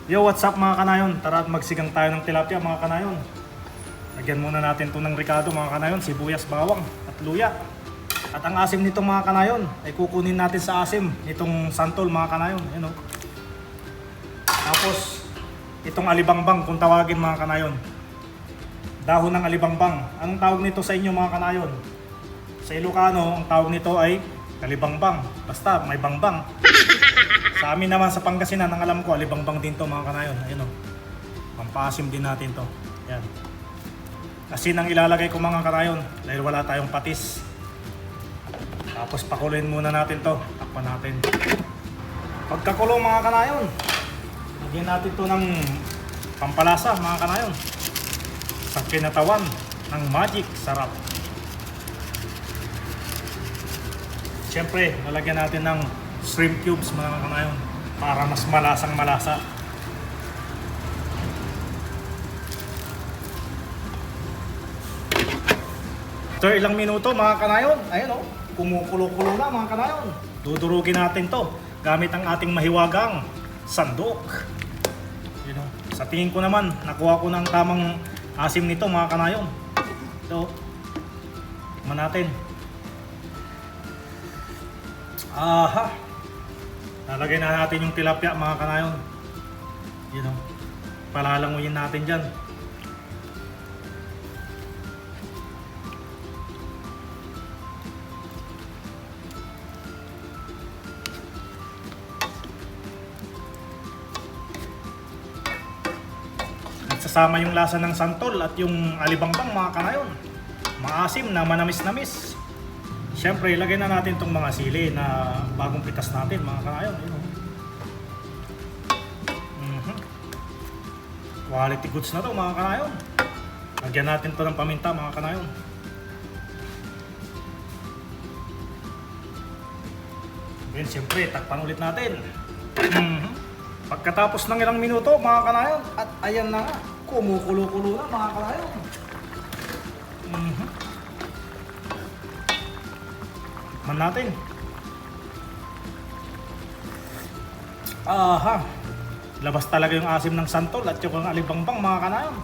Yo, what's up mga kanayon? Tara at magsigang tayo ng tilapia mga kanayon. Lagyan muna natin to ng ricado mga kanayon, sibuyas, bawang at luya. At ang asim nito mga kanayon ay kukunin natin sa asim nitong santol mga kanayon. Ayan, oh. Tapos itong alibangbang kung tawagin mga kanayon. Dahon ng alibangbang. Anong tawag nito sa inyo mga kanayon? Sa Ilocano, ang tawag nito ay alibangbang. Basta may bangbang. Sa amin naman sa Pangasinan, ang alam ko, alibangbang din to mga kanayon. Ayun o. Pampasim din natin to. Yan. Asin ang ilalagay ko mga kanayon dahil wala tayong patis. Tapos pakuloyin muna natin to. Takpan natin. Pagkakulo mga kanayon, lagyan natin to ng pampalasa mga kanayon. Sa kinatawan ng magic sarap. Siyempre, lalagyan natin ng shrimp cubes mga kanayon para mas malasang malasa. So ilang minuto mga kanayon, ayun o, kumukulo-kulo na mga kanayon. Dudurugin natin to gamit ang ating mahiwagang sandok. Yun o. Sa tingin ko naman, nakuha ko ng tamang asim nito mga kanayon. Ito, tikman natin. Aha! Lalagay na natin yung tilapia mga kanayon. Yun o. Palalanguyin natin dyan. Nagsasama yung lasa ng santol at yung alibangbang mga kanayon. Maasim na manamis-namis. Siyempre, ilagay na natin itong mga sili na bagong pitas natin mga kanayon. Quality goods na to mga kanayon. Lagyan natin to ng paminta mga kanayon. Then siyempre, takpan ulit natin. Pagkatapos ng ilang minuto mga kanayon, at ayan na nga, kumukulo-kulo na mga kanayon. Man natin. Aha. Labas talaga yung asim ng santol at yung alibangbang mga kanayon.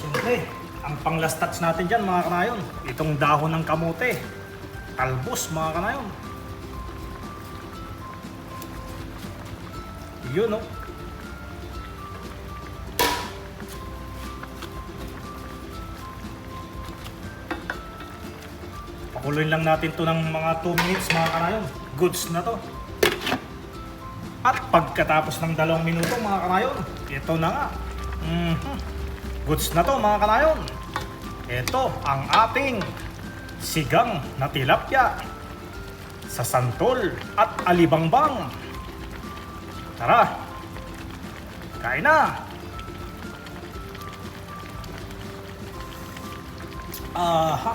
Siyempre, ang panglastats natin dyan mga kanayon, itong dahon ng kamote. Talbos mga kanayon. Yun o. Pakuloyin lang natin to ng mga 2 minutes mga kanayon. Goods na to. At pagkatapos ng 2 minuto mga kanayon, ito na nga. Goods na to mga kanayon. Ito ang ating sigang na tilapia sa santol at alibangbang. Tara, kain na. Aha.